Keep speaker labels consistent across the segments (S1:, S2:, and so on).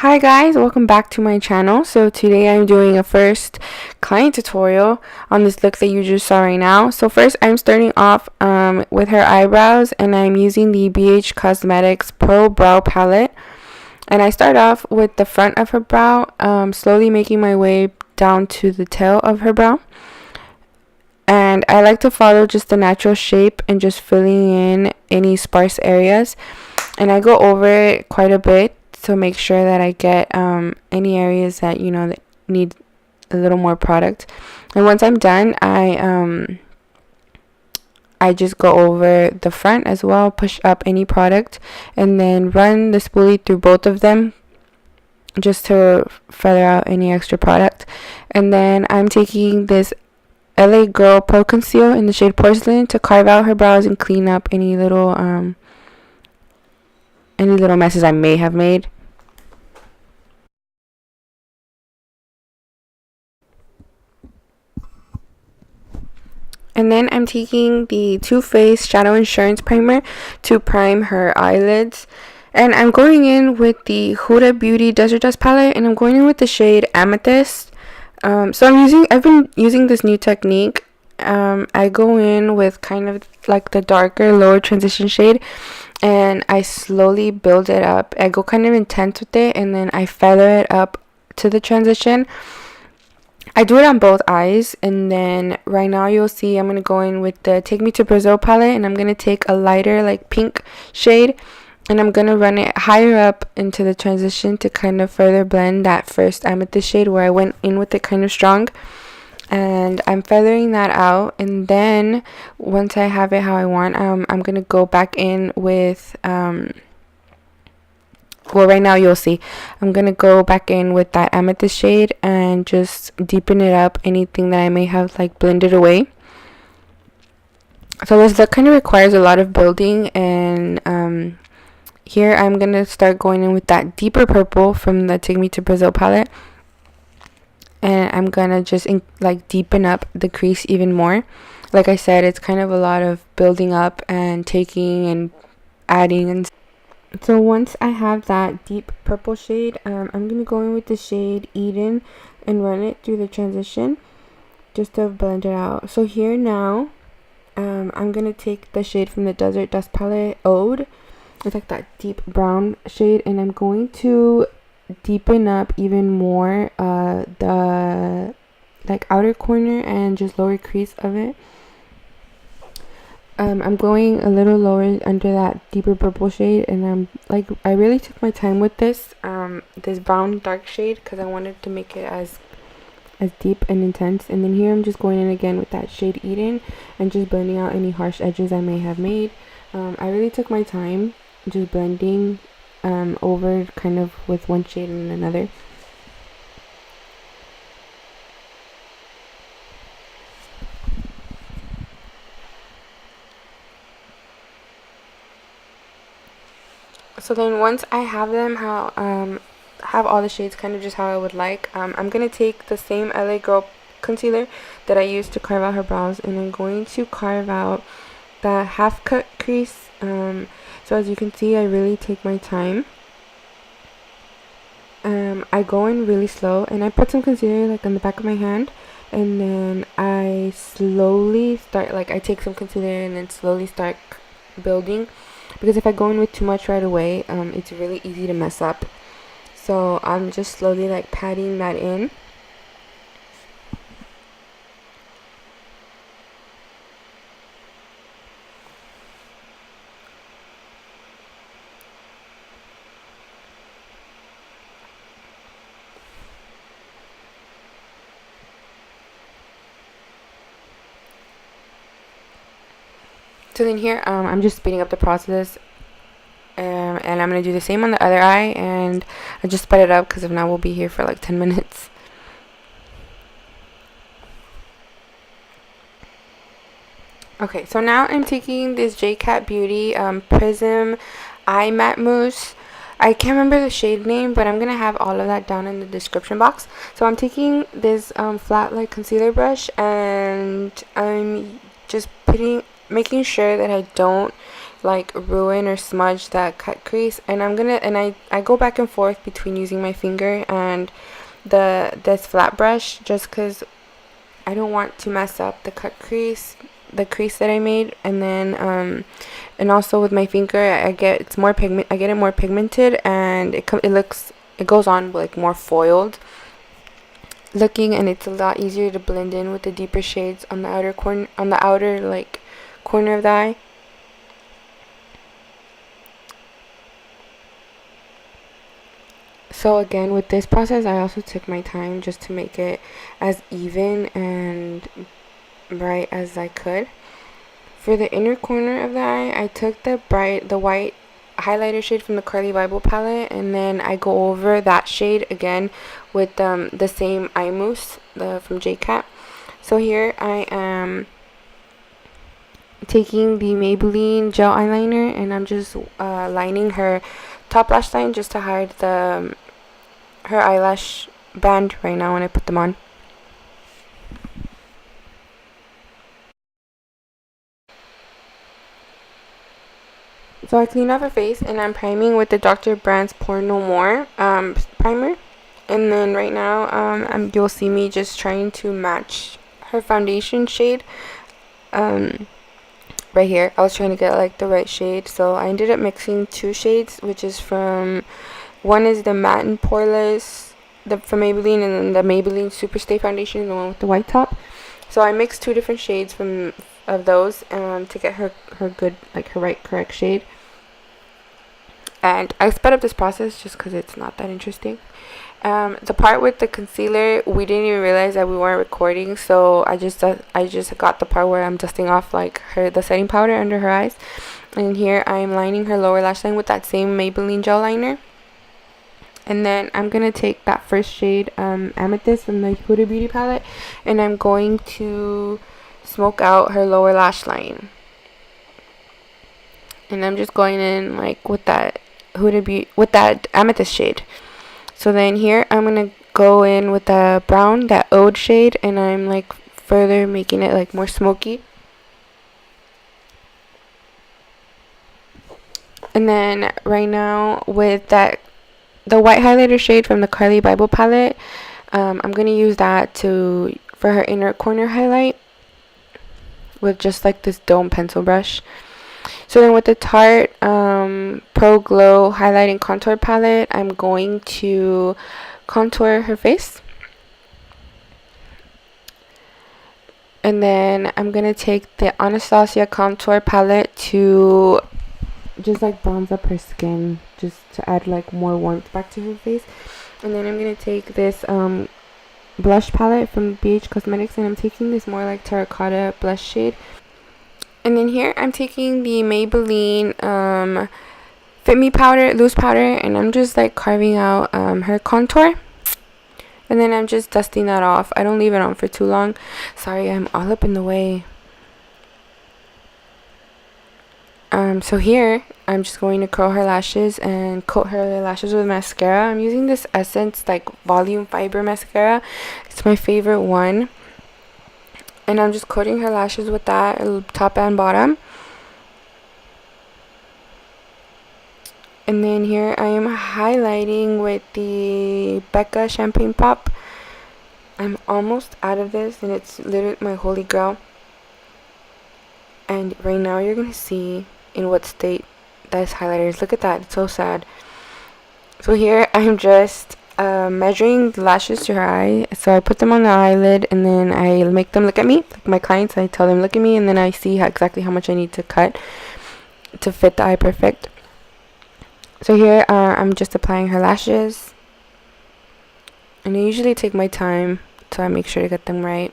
S1: Hi guys, welcome back to my channel. So today I'm doing a first client tutorial on this look that you just saw right now. So first I'm starting off with her eyebrows, and I'm using the BH Cosmetics Pro Brow Palette. And I start off with the front of her brow, slowly making my way down to the tail of her brow. And I like to follow just the natural shape and just filling in any sparse areas. And I go over it quite a bit to make sure that I get any areas that that need a little more product. And once I'm done, I just go over the front as well, push up any product, and then run the spoolie through both of them just to feather out any extra product. And then I'm taking this LA Girl Pro Conceal in the shade Porcelain to carve out her brows and clean up any little messes I may have made. And then I'm taking the Too Faced Shadow Insurance Primer to prime her eyelids. And I'm going in with the Huda Beauty Desert Dust palette, and I'm going in with the shade Amethyst. So I've been using this new technique. I go in with kind of like the darker, lower transition shade, and I slowly build it up. I go kind of intense with it, and then I feather it up to the transition. I do it on both eyes, and then right now you'll see I'm going to go in with the Take Me to Brazil palette, and I'm going to take a lighter like pink shade, and I'm going to run it higher up into the transition to kind of further blend that first amethyst shade where I went in with it kind of strong. And I'm feathering that out, and then once I have it how I want, I'm going to go back in with well, right now you'll see I'm gonna go back in with that amethyst shade and just deepen it up, anything that I may have like blended away. So this look kind of requires a lot of building, and here I'm gonna start going in with that deeper purple from the Take Me to Brazil palette, and I'm gonna just like deepen up the crease even more. Like I said, it's kind of a lot of building up and taking and adding. And so once I have that deep purple shade, I'm going to go in with the shade Eden and run it through the transition just to blend it out. So here now, I'm going to take the shade from the Desert Dust palette, Ode. It's like that deep brown shade, and I'm going to deepen up even more the like outer corner and just lower crease of it. I'm going a little lower under that deeper purple shade, and I really took my time with this brown dark shade because I wanted to make it as deep and intense. And then here I'm just going in again with that shade Eden and just blending out any harsh edges I may have made. I really took my time just blending over kind of with one shade and another. So then once I have them have all the shades kind of just how I would like, I'm going to take the same LA Girl concealer that I used to carve out her brows, and I'm going to carve out the half cut crease. So as you can see, I really take my time. I go in really slow, and I put some concealer like on the back of my hand, and then I slowly start, like I take some concealer and then slowly start building. Because if I go in with too much right away, it's really easy to mess up. So I'm just slowly like patting that in. So then here, I'm just speeding up the process, and I'm going to do the same on the other eye, and I just sped it up because if not we'll be here for like 10 minutes. Okay, so now I'm taking this Jcat Beauty Prism Eye Matte Mousse. I can't remember the shade name, but I'm going to have all of that down in the description box. So I'm taking this flat like concealer brush, and I'm just making sure that I don't like ruin or smudge that cut crease. And I go back and forth between using my finger and this flat brush, just because I don't want to mess up the crease that I made. And then and also with my finger, I get it more pigmented, and it goes on like more foiled looking, and it's a lot easier to blend in with the deeper shades on the outer like corner of the eye. So again, with this process, I also took my time just to make it as even and bright as I could. For the inner corner of the eye, I took the white highlighter shade from the Carly Bible palette, and then I go over that shade again with the same eye mousse from Jcat. So here I am taking the Maybelline gel eyeliner, and I'm just lining her top lash line just to hide her eyelash band right now when I put them on. So I cleaned off her face, and I'm priming with the Dr. Brandt's Pore No More primer. And then right now you'll see me just trying to match her foundation shade right here. I was trying to get like the right shade, so I ended up mixing two shades, which is one is the matte and poreless from Maybelline, and then the Maybelline Superstay foundation, the one with the white top. So I mixed two different shades of those to get her good, like her right correct shade. And I sped up this process just because it's not that interesting. The part with the concealer, we didn't even realize that we weren't recording, so I just got the part where I'm dusting off like the setting powder under her eyes. And here I'm lining her lower lash line with that same Maybelline gel liner. And then I'm gonna take that first shade, Amethyst, from the Huda Beauty palette, and I'm going to smoke out her lower lash line. And I'm just going in like with that Amethyst shade. So then here I'm gonna go in with the brown, that Ode shade, and I'm like further making it like more smoky. And then right now with the white highlighter shade from the Carly Bible palette, I'm going to use that for her inner corner highlight with just like this dome pencil brush. So then with the Tarte Pro Glow Highlight and Contour palette, I'm going to contour her face. And then I'm going to take the Anastasia Contour palette to just like bronze up her skin, just to add like more warmth back to her face. And then I'm gonna take this blush palette from BH Cosmetics, and I'm taking this more like terracotta blush shade. And then here I'm taking the Maybelline Fit Me powder, loose powder, and I'm just like carving out her contour. And then I'm just dusting that off. I don't leave it on for too long. Sorry, I'm all up in the way. So here I'm just going to curl her lashes and coat her lashes with mascara. I'm using this Essence like Volume Fiber mascara. It's my favorite one. And I'm just coating her lashes with that, top and bottom. And then here I am highlighting with the Becca Champagne Pop. I'm almost out of this, and it's literally my holy grail. And right now you're going to see in what state this highlighter is. Look at that, it's so sad. So here I'm just measuring the lashes to her eye. So I put them on the eyelid, and then I make them look at me. Like my clients, I tell them look at me, and then I see exactly how much I need to cut to fit the eye perfect. So here I'm just applying her lashes, and I usually take my time so I make sure to get them right.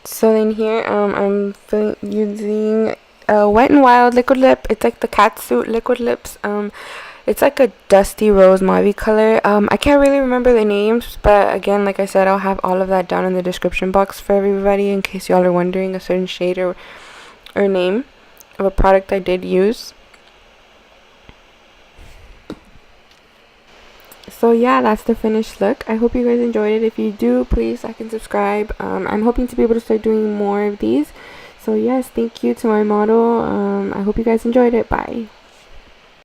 S1: So then here I'm using Wet n Wild liquid lip. It's like the Catsuit liquid lips. It's like a dusty rose mauve color. I can't really remember the names, but again, like I said, I'll have all of that down in the description box for everybody in case y'all are wondering a certain shade or or name of a product I did use. So yeah, that's the finished look. I hope you guys enjoyed it. If you do, please like and subscribe. I'm hoping to be able to start doing more of these. So yes, thank you to my model. I hope you guys enjoyed it. Bye.